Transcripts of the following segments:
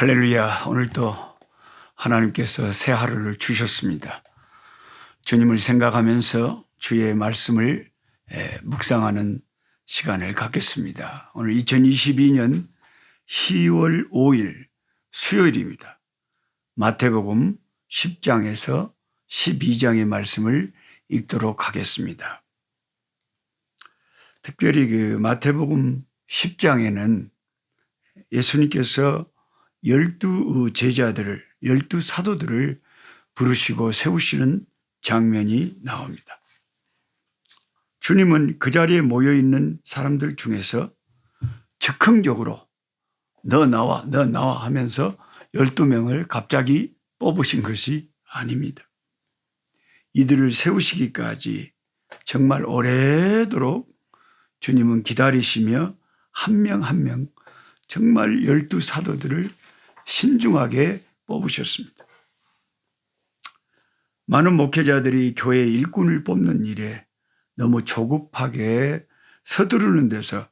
할렐루야. 오늘도 하나님께서 새 하루를 주셨습니다. 주님을 생각하면서 주의 말씀을 묵상하는 시간을 갖겠습니다. 오늘 2022년 10월 5일 수요일입니다. 마태복음 10장에서 12장의 말씀을 읽도록 하겠습니다. 특별히 그 마태복음 10장에는 예수님께서 12 제자들을, 12 사도들을 부르시고 세우시는 장면이 나옵니다. 주님은 그 자리에 모여있는 사람들 중에서 즉흥적으로 너 나와 하면서 12명을 갑자기 뽑으신 것이 아닙니다. 이들을 세우시기까지 정말 오래도록 주님은 기다리시며 한 명 한 명 정말 12 사도들을 신중하게 뽑으셨습니다. 많은 목회자들이 교회 일꾼을 뽑는 일에 너무 조급하게 서두르는 데서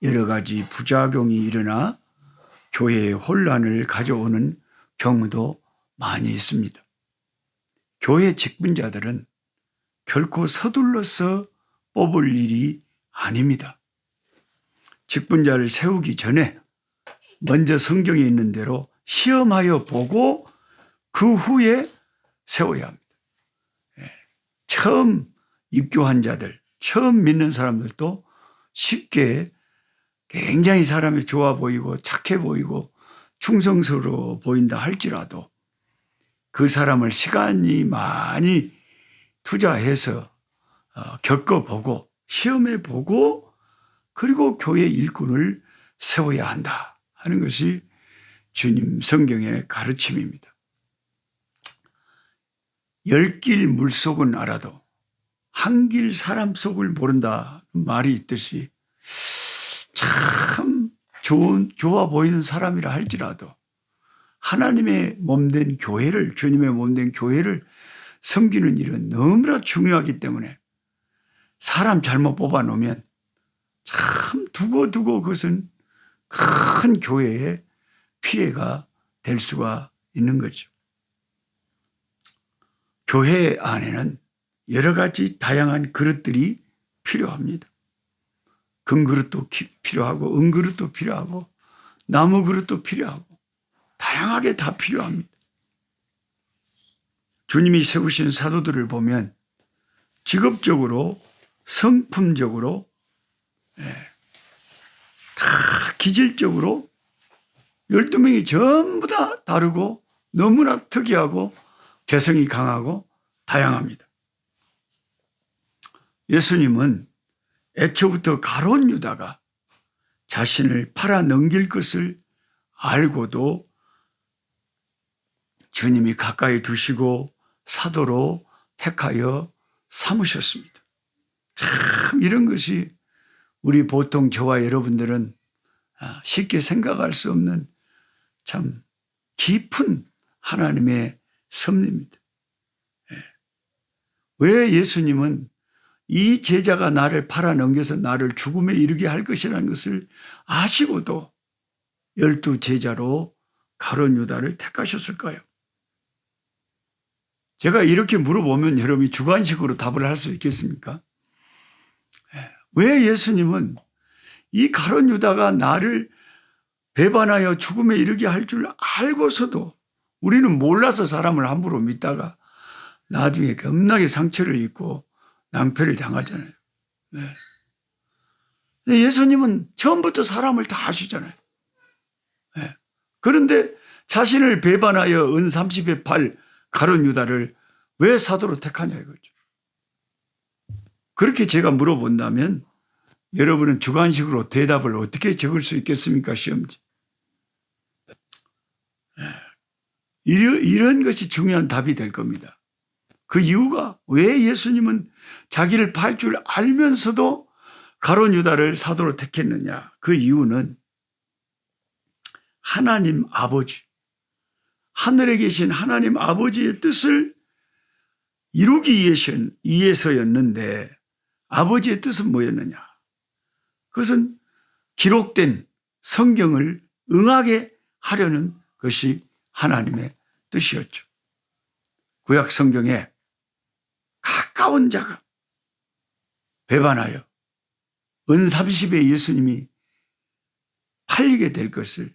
여러 가지 부작용이 일어나 교회에 혼란을 가져오는 경우도 많이 있습니다. 교회 직분자들은 결코 서둘러서 뽑을 일이 아닙니다. 직분자를 세우기 전에 먼저 성경에 있는 대로 시험하여 보고 그 후에 세워야 합니다. 처음 입교한 자들, 처음 믿는 사람들도 쉽게 굉장히 사람이 좋아 보이고 착해 보이고 충성스러워 보인다 할지라도 그 사람을 시간이 많이 투자해서 겪어보고 시험해보고 그리고 교회 일꾼을 세워야 한다 하는 것이 주님 성경의 가르침입니다. 10길 물속은 알아도 한 길 사람 속을 모른다 말이 있듯이 참 좋아 보이는 사람이라 할지라도 하나님의 몸된 교회를, 주님의 몸된 교회를 섬기는 일은 너무나 중요하기 때문에 사람 잘못 뽑아 놓으면 참 두고 그것은 큰 교회에 피해가 될 수가 있는 거죠. 교회 안에는 여러 가지 다양한 그릇들이 필요합니다. 금그릇도 필요하고 은그릇도 필요하고 나무 그릇도 필요하고 다양하게 다 필요합니다. 주님이 세우신 사도들을 보면 직업적으로 성품적으로 다 기질적으로 12명이 전부 다 다르고 너무나 특이하고 개성이 강하고 다양합니다. 예수님은 애초부터 가룟 유다가 자신을 팔아 넘길 것을 알고도 주님이 가까이 두시고 사도로 택하여 삼으셨습니다. 참 이런 것이 우리 보통 저와 여러분들은 쉽게 생각할 수 없는 참 깊은 하나님의 섭리입니다. 왜 예수님은 이 제자가 나를 팔아넘겨서 나를 죽음에 이르게 할 것이라는 것을 아시고도 12 제자로 가룟 유다를 택하셨을까요? 제가 이렇게 물어보면 여러분이 주관식으로 답을 할 수 있겠습니까? 왜 예수님은 이 가룟 유다가 나를 배반하여 죽음에 이르게 할 줄 알고서도 우리는 몰라서 사람을 함부로 믿다가 나중에 겁나게 상처를 입고 낭패를 당하잖아요. 네. 근데 예수님은 처음부터 사람을 다 아시잖아요. 네. 그런데 자신을 배반하여 은 30에 팔 가룟 유다를 왜 사도로 택하냐 이거죠. 그렇게 제가 물어본다면 여러분은 주관식으로 대답을 어떻게 적을 수 있겠습니까? 시험지. 이런 것이 중요한 답이 될 겁니다. 그 이유가 왜 예수님은 자기를 팔 줄 알면서도 가룟 유다를 사도로 택했느냐. 그 이유는 하나님 아버지, 하늘에 계신 하나님 아버지의 뜻을 이루기 위해서였는데 아버지의 뜻은 뭐였느냐. 그것은 기록된 성경을 응하게 하려는 그것이 하나님의 뜻이었죠. 구약 성경에 가까운 자가 배반하여 은30에 예수님이 팔리게 될 것을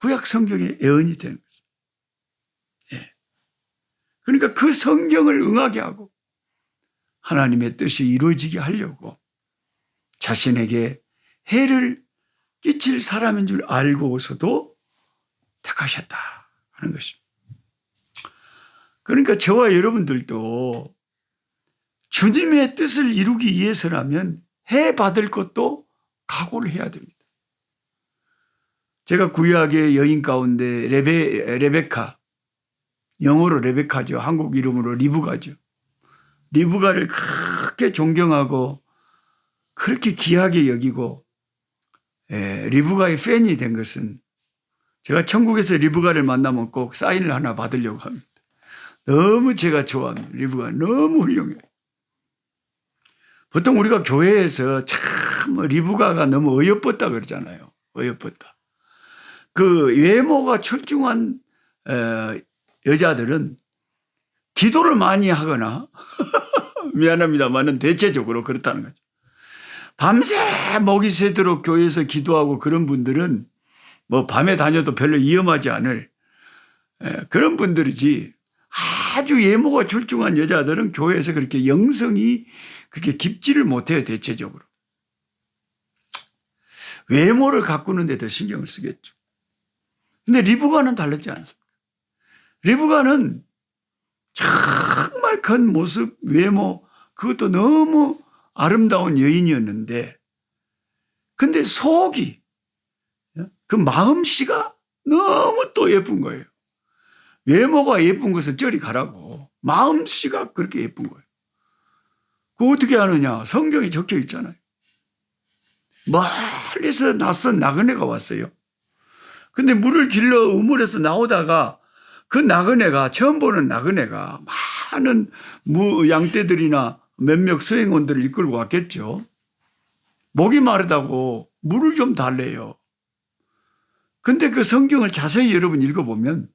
구약 성경의 예언이 되는 거죠. 예. 그러니까 그 성경을 응하게 하고 하나님의 뜻이 이루어지게 하려고 자신에게 해를 끼칠 사람인 줄 알고서도 택하셨다 하는 것입니다. 그러니까 저와 여러분들도 주님의 뜻을 이루기 위해서라면 해 받을 것도 각오를 해야 됩니다. 제가 구약의 여인 가운데 레베카, 영어로 레베카죠. 한국 이름으로 리브가죠. 리브가를 그렇게 존경하고 그렇게 귀하게 여기고 리브가의 팬이 된 것은 제가 천국에서 리브가를 만나면 꼭 사인을 하나 받으려고 합니다. 너무 제가 좋아합니다. 리브가 너무 훌륭해요. 보통 우리가 교회에서 참 리브가가 너무 어여뻤다 그러잖아요. 어여뻤다. 그 외모가 출중한 여자들은 기도를 많이 하거나 미안합니다만은 대체적으로 그렇다는 거죠. 밤새 목이 새도록 교회에서 기도하고 그런 분들은 뭐 밤에 다녀도 별로 위험하지 않을 그런 분들이지, 아주 외모가 출중한 여자들은 교회에서 그렇게 영성이 그렇게 깊지를 못해요. 대체적으로 외모를 가꾸는 데 더 신경을 쓰겠죠. 근데 리브가는 다르지 않습니까? 리브가는 정말 큰 모습, 외모, 그것도 너무 아름다운 여인이었는데, 근데 속이, 그 마음씨가 너무 또 예쁜 거예요. 외모가 예쁜 것은 저리 가라고, 마음씨가 그렇게 예쁜 거예요. 그거 어떻게 아느냐? 성경에 적혀 있잖아요. 멀리서 낯선 나그네가 왔어요. 근데 물을 길러 우물에서 나오다가 그 나그네가, 처음 보는 나그네가 많은 양떼들이나 몇몇 수행원들을 이끌고 왔겠죠. 목이 마르다고 물을 좀 달래요. 근데 그 성경을 자세히 여러분 읽어보면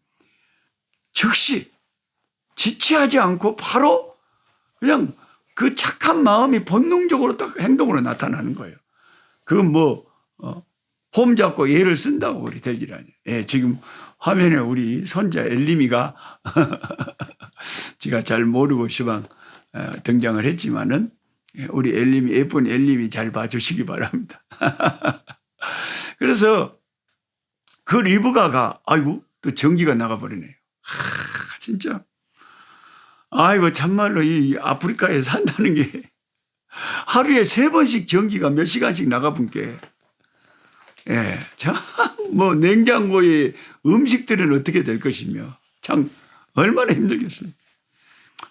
즉시 지체하지 않고 바로 그냥 그 착한 마음이 본능적으로 딱 행동으로 나타나는 거예요. 그건 폼 잡고 예를 쓴다고 그리 될 일 아니에요. 예, 지금 화면에 우리 손자 엘림이가 제가 잘 모르고 시방 등장을 했지만은 우리 엘림이, 예쁜 엘림이 잘 봐주시기 바랍니다. 그래서 그 리브가가 아이고 또 전기가 나가버리네요. 진짜 아이고 참말로 이 아프리카에 산다는 게 하루에 3번씩 전기가 몇 시간씩 나가본 게, 예, 참 뭐 냉장고에 음식들은 어떻게 될 것이며 참 얼마나 힘들겠어요.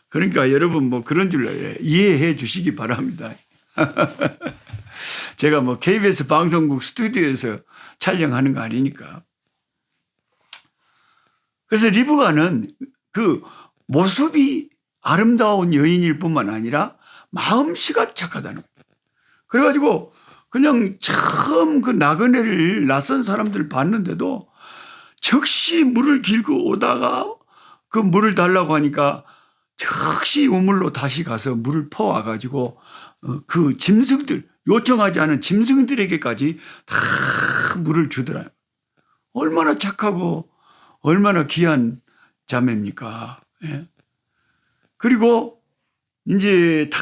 그러니까 여러분 뭐 그런 줄 이해해 주시기 바랍니다. 제가 뭐 KBS 방송국 스튜디오에서 촬영하는 거 아니니까. 그래서 리브가는 그 모습이 아름다운 여인일 뿐만 아니라 마음씨가 착하다는 거예요. 그래가지고 그냥 처음 그 나그네를 낯선 사람들 봤는데도 즉시 물을 길고 오다가 그 물을 달라고 하니까 즉시 우물로 다시 가서 물을 퍼와가지고 그 짐승들, 요청하지 않은 짐승들에게까지 다 물을 주더라요. 얼마나 착하고 얼마나 귀한 자매입니까? 예. 그리고 이제 다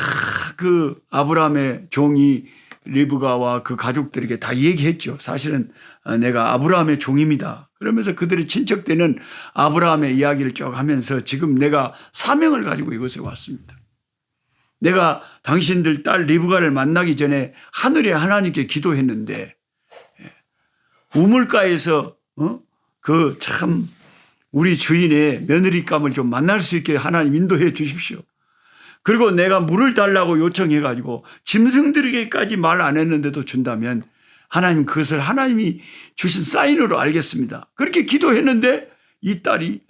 그 아브라함의 종이 리브가와 그 가족들에게 다 얘기했죠. 사실은 내가 아브라함의 종입니다. 그러면서 그들의 친척되는 아브라함의 이야기를 쭉 하면서 지금 내가 사명을 가지고 이곳에 왔습니다. 내가 당신들 딸 리브가를 만나기 전에 하늘의 하나님께 기도했는데 우물가에서 그 참 우리 주인의 며느리감을 좀 만날 수 있게 하나님 인도해 주십시오. 그리고 내가 물을 달라고 요청해가지고 짐승들에게까지 말 안 했는데도 준다면 하나님 그것을 하나님이 주신 사인으로 알겠습니다. 그렇게 기도했는데 이 딸이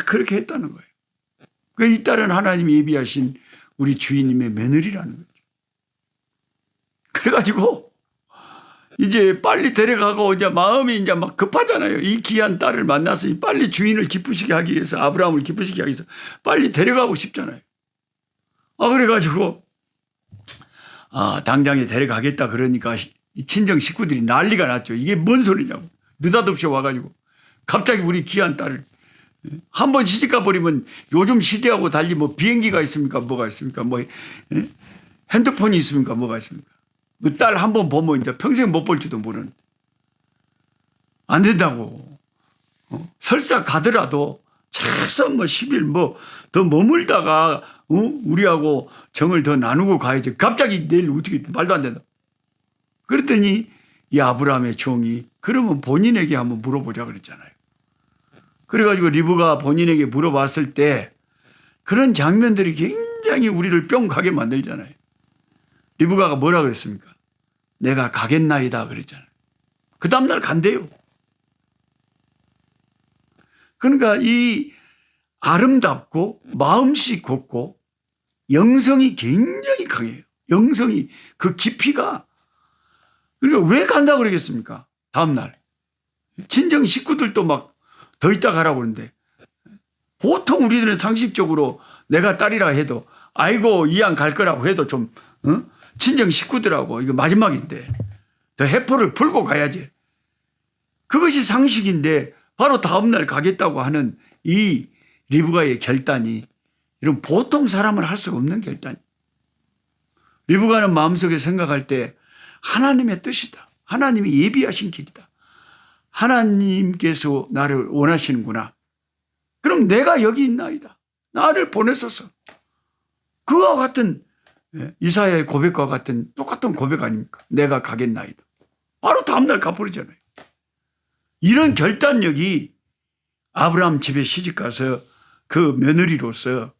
그렇게 했다는 거예요. 이 딸은 하나님이 예비하신 우리 주인님의 며느리라는 거죠. 그래가지고 이제 빨리 데려가고 이제 마음이 이제 막 급하잖아요. 이 귀한 딸을 만나서 빨리 주인을 기쁘시게 하기 위해서, 아브라함을 기쁘시게 하기 위해서 빨리 데려가고 싶잖아요. 그래가지고 당장에 데려가겠다 그러니까 이 친정 식구들이 난리가 났죠. 이게 뭔 소리냐고. 느닷없이 와가지고 갑자기 우리 귀한 딸을 한 번 시집가 버리면, 요즘 시대하고 달리 뭐 비행기가 있습니까? 뭐가 있습니까? 뭐 핸드폰이 있습니까? 뭐가 있습니까? 그 딸 한 번 보면 이제 평생 못 볼지도 모르는. 안 된다고. 설사 가더라도 최소 뭐 10일 뭐 더 머물다가 우리하고 정을 더 나누고 가야지. 갑자기 내일 어떻게, 말도 안 된다. 그랬더니 이 아브라함의 종이 그러면 본인에게 한번 물어보자 그랬잖아요. 그래가지고 리브가 본인에게 물어봤을 때 그런 장면들이 굉장히 우리를 뿅 가게 만들잖아요. 리브가가 뭐라 그랬습니까? 내가 가겠나이다 그랬잖아요. 그 다음날 간대요. 그러니까 이 아름답고 마음씨 곱고 영성이 굉장히 강해요. 영성이 그 깊이가. 그러니까 왜 간다 그러겠습니까? 다음날 친정 식구들도 막 더 있다 가라고 그러는데, 보통 우리들은 상식적으로 내가 딸이라 해도 아이고 이왕 갈 거라고 해도 좀 친정 식구들하고 이거 마지막인데 더 해포를 풀고 가야지. 그것이 상식인데 바로 다음날 가겠다고 하는 이 리브가의 결단이, 이런 보통 사람은 할 수가 없는 결단. 리브가는 마음속에 생각할 때 하나님의 뜻이다. 하나님이 예비하신 길이다. 하나님께서 나를 원하시는구나. 그럼 내가 여기 있나이다. 나를 보내소서. 그와 같은, 이사야의 고백과 같은 똑같은 고백 아닙니까? 내가 가겠나이다. 바로 다음날 가버리잖아요. 이런 결단력이 아브라함 집에 시집가서 그 며느리로서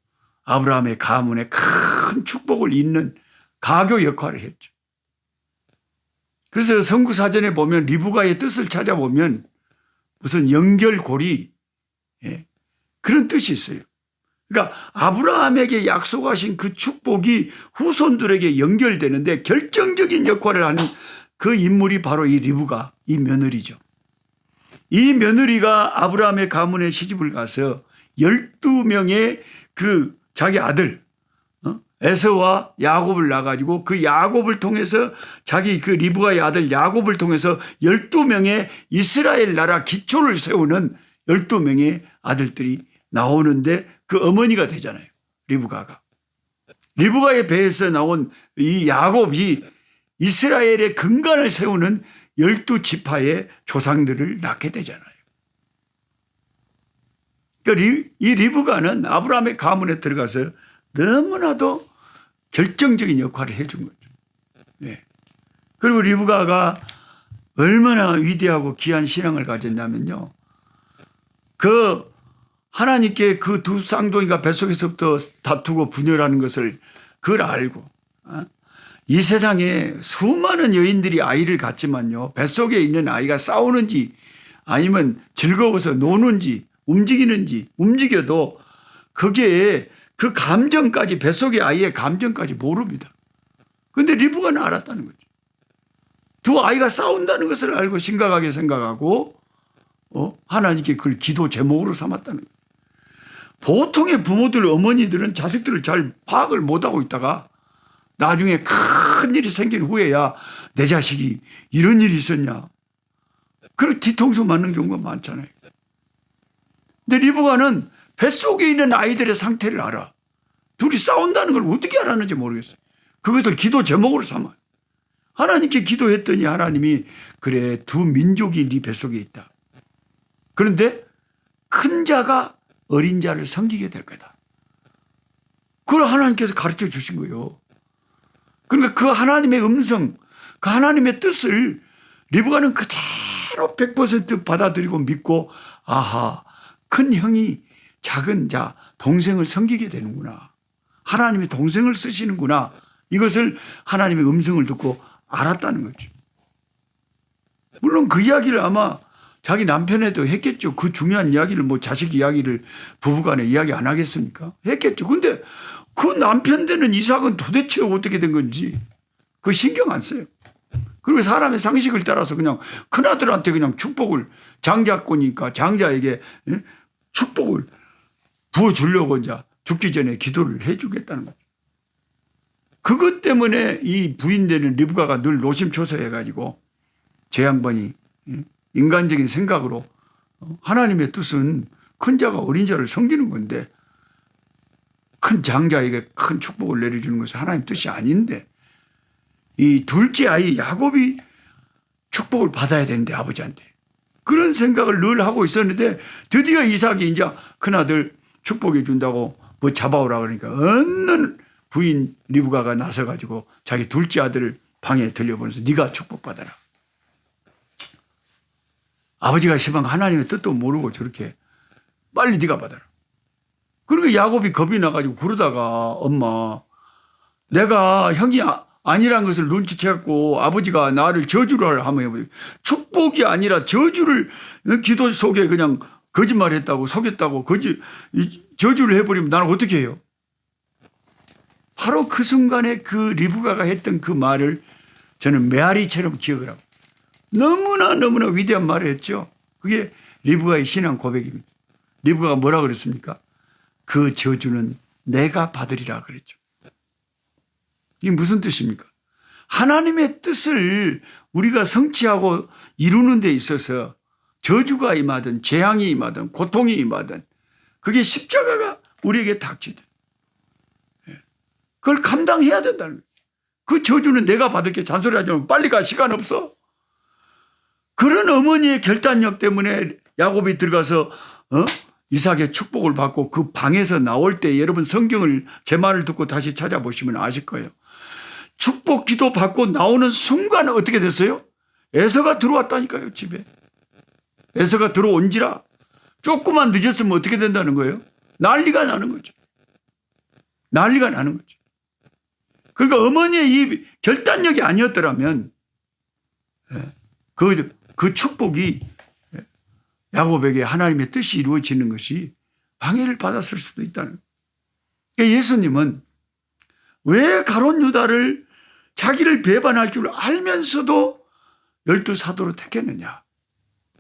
아브라함의 가문에 큰 축복을 잇는 가교 역할을 했죠. 그래서 성구사전에 보면 리브가의 뜻을 찾아보면 무슨 연결고리, 그런 뜻이 있어요. 그러니까 아브라함에게 약속하신 그 축복이 후손들에게 연결되는데 결정적인 역할을 하는 그 인물이 바로 이 리브가, 이 며느리죠. 이 며느리가 아브라함의 가문에 시집을 가서 12명의 그 자기 아들 에서와 야곱을 낳아가지고 그 야곱을 통해서, 자기 그 리브가의 아들 야곱을 통해서 12명의 이스라엘 나라 기초를 세우는 12명의 아들들이 나오는데 그 어머니가 되잖아요. 리브가가. 리브가의 배에서 나온 이 야곱이 이스라엘의 근간을 세우는 12지파의 조상들을 낳게 되잖아요. 그러니까 이 리브가는 아브라함의 가문에 들어가서 너무나도 결정적인 역할을 해준 거죠. 네. 그리고 리브가가 얼마나 위대하고 귀한 신앙을 가졌냐면요. 그 하나님께 그 두 쌍둥이가 뱃속에서부터 다투고 분열하는 것을 그걸 알고, 이 세상에 수많은 여인들이 아이를 갖지만요, 뱃속에 있는 아이가 싸우는지 아니면 즐거워서 노는지 움직이는지, 움직여도 그게 그 감정까지, 뱃속의 아이의 감정까지 모릅니다. 그런데 리브가는 알았다는 거죠. 두 아이가 싸운다는 것을 알고 심각하게 생각하고 하나님께 그걸 기도 제목으로 삼았다는 거예요. 보통의 부모들, 어머니들은 자식들을 잘 파악을 못하고 있다가 나중에 큰 일이 생긴 후에야 내 자식이 이런 일이 있었냐, 그런 뒤통수 맞는 경우가 많잖아요. 근데 리브가는 뱃속에 있는 아이들의 상태를 알아. 둘이 싸운다는 걸 어떻게 알았는지 모르겠어요. 그것을 기도 제목으로 삼아요. 하나님께 기도했더니 하나님이 그래, 두 민족이 네 뱃속에 있다. 그런데 큰 자가 어린 자를 섬기게 될 거다. 그걸 하나님께서 가르쳐 주신 거예요. 그러니까 그 하나님의 음성, 그 하나님의 뜻을 리브가는 그대로 100% 받아들이고 믿고, 아하, 큰 형이 작은 자, 동생을 섬기게 되는구나. 하나님이 동생을 쓰시는구나. 이것을 하나님의 음성을 듣고 알았다는 거죠. 물론 그 이야기를 아마 자기 남편에도 했겠죠. 그 중요한 이야기를, 뭐 자식 이야기를 부부간에 이야기 안 하겠습니까? 했겠죠. 근데 그 남편 되는 이삭은 도대체 어떻게 된 건지 그 신경 안 써요. 그리고 사람의 상식을 따라서 그냥 큰아들한테 그냥 축복을, 장자권이니까 장자에게 축복을 부어주려고 이제 죽기 전에 기도를 해주겠다는 거죠. 그것 때문에 이 부인되는 리브가가 늘 노심초사해가지고 제 양반이 인간적인 생각으로 하나님의 뜻은 큰 자가 어린 자를 섬기는 건데 큰 장자에게 큰 축복을 내려주는 것은 하나님 뜻이 아닌데 이 둘째 아이 야곱이 축복을 받아야 되는데 아버지한테 그런 생각을 늘 하고 있었는데 드디어 이삭이 이제 큰아들 축복해 준다고 뭐 잡아오라 그러니까 어느 부인 리브가가 나서가지고 자기 둘째 아들을 방에 들려보면서 네가 축복받아라. 아버지가 시방 하나님의 뜻도 모르고 저렇게 빨리 네가 받아라. 그리고 야곱이 겁이 나가지고 그러다가 엄마 내가 형이 아니란 것을 눈치채갖고 아버지가 나를 저주를 하면 축복이 아니라 저주를 기도 속에 그냥 거짓말했다고 속였다고 저주를 해버리면 나는 어떻게 해요? 바로 그 순간에 그 리브가가 했던 그 말을 저는 메아리처럼 기억을 하고 너무나 위대한 말을 했죠. 그게 리브가의 신앙 고백입니다. 리브가가 뭐라 그랬습니까? 그 저주는 내가 받으리라 그랬죠. 이게 무슨 뜻입니까? 하나님의 뜻을 우리가 성취하고 이루는 데 있어서 저주가 임하든 재앙이 임하든 고통이 임하든 그게 십자가가 우리에게 닥치든 그걸 감당해야 된다는 거예요. 그 저주는 내가 받을게 잔소리하지 말고 빨리 가 시간 없어. 그런 어머니의 결단력 때문에 야곱이 들어가서 이삭의 축복을 받고 그 방에서 나올 때 여러분 성경을 제 말을 듣고 다시 찾아보시면 아실 거예요. 축복 기도 받고 나오는 순간 어떻게 됐어요? 에서가 들어왔다니까요. 집에. 에서가 들어온지라 조금만 늦었으면 어떻게 된다는 거예요? 난리가 나는 거죠. 난리가 나는 거죠. 그러니까 어머니의 이 결단력이 아니었더라면 그 축복이 야곱에게 하나님의 뜻이 이루어지는 것이 방해를 받았을 수도 있다는 거예요. 그러니까 예수님은 왜 가룟 유다를 자기를 배반할 줄 알면서도 12사도로 택했느냐.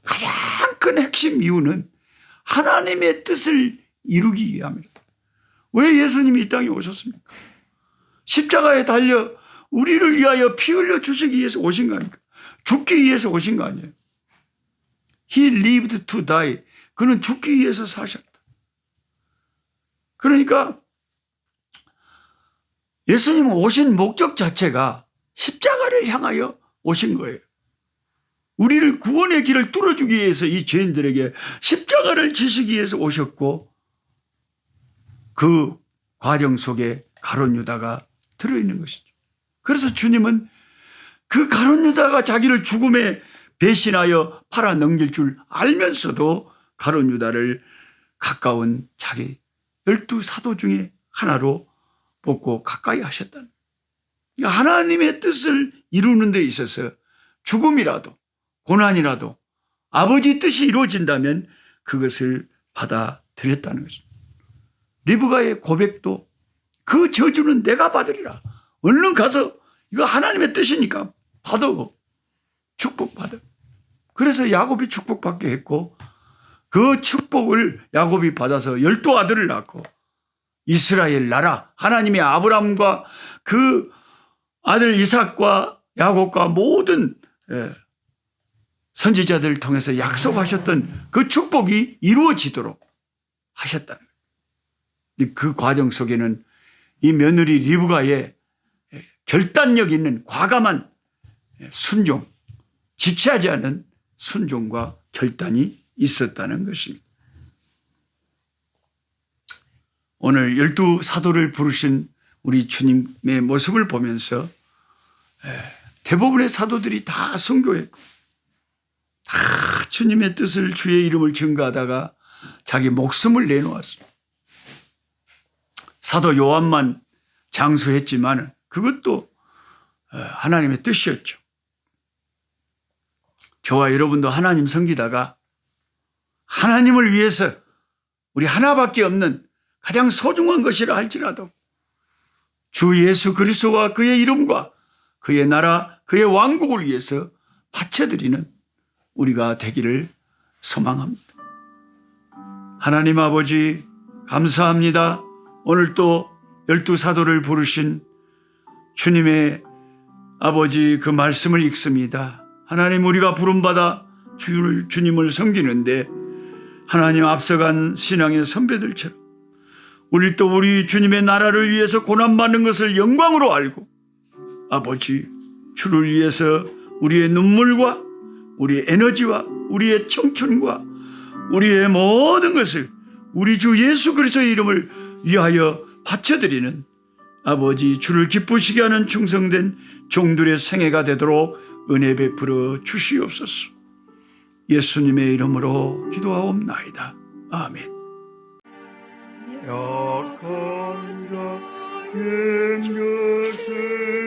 가장 큰 핵심 이유는 하나님의 뜻을 이루기 위함입니다. 왜 예수님이 이 땅에 오셨습니까? 십자가에 달려 우리를 위하여 피 흘려 주시기 위해서 오신 거 아닙니까? 죽기 위해서 오신 거 아니에요. He lived to die. 그는 죽기 위해서 사셨다. 그러니까 예수님은 오신 목적 자체가 십자가를 향하여 오신 거예요. 우리를 구원의 길을 뚫어주기 위해서 이 죄인들에게 십자가를 지시기 위해서 오셨고 그 과정 속에 가룟 유다가 들어있는 것이죠. 그래서 주님은 그 가룟 유다가 자기를 죽음에 배신하여 팔아 넘길 줄 알면서도 가룟 유다를 가까운 자기 12사도 중에 하나로 뽑고 가까이 하셨다는 거예요. 그러니까 하나님의 뜻을 이루는 데 있어서 죽음이라도 고난이라도 아버지 뜻이 이루어진다면 그것을 받아들였다는 것입니다. 리브가의 고백도 그 저주는 내가 받으리라. 얼른 가서 이거 하나님의 뜻이니까 받아. 축복받아. 그래서 야곱이 축복받게 했고 그 축복을 야곱이 받아서 12아들을 낳고 이스라엘 나라 하나님의 아브라함과 그 아들 이삭과 야곱과 모든 선지자들을 통해서 약속하셨던 그 축복이 이루어지도록 하셨다는 거예요. 그 과정 속에는 이 며느리 리브가의 결단력 있는 과감한 순종, 지체하지 않은 순종과 결단이 있었다는 것입니다. 오늘 12사도를 부르신 우리 주님의 모습을 보면서 대부분의 사도들이 다 순교했고 다 주님의 뜻을 주의 이름을 증거하다가 자기 목숨을 내놓았습니다. 사도 요한만 장수했지만 그것도 하나님의 뜻이었죠. 저와 여러분도 하나님 섬기다가 하나님을 위해서 우리 하나밖에 없는 가장 소중한 것이라 할지라도 주 예수 그리스도와 그의 이름과 그의 나라 그의 왕국을 위해서 바쳐드리는 우리가 되기를 소망합니다. 하나님 아버지 감사합니다. 오늘 또 12사도를 부르신 주님의 아버지 그 말씀을 읽습니다. 하나님, 우리가 부름받아 주님을 섬기는데 하나님 앞서간 신앙의 선배들처럼 우리 또 우리 주님의 나라를 위해서 고난받는 것을 영광으로 알고 아버지 주를 위해서 우리의 눈물과 우리의 에너지와 우리의 청춘과 우리의 모든 것을 우리 주 예수 그리스도의 이름을 위하여 바쳐드리는 아버지 주를 기쁘시게 하는 충성된 종들의 생애가 되도록 은혜 베풀어 주시옵소서. 예수님의 이름으로 기도하옵나이다. 아멘. 약한 자의 것을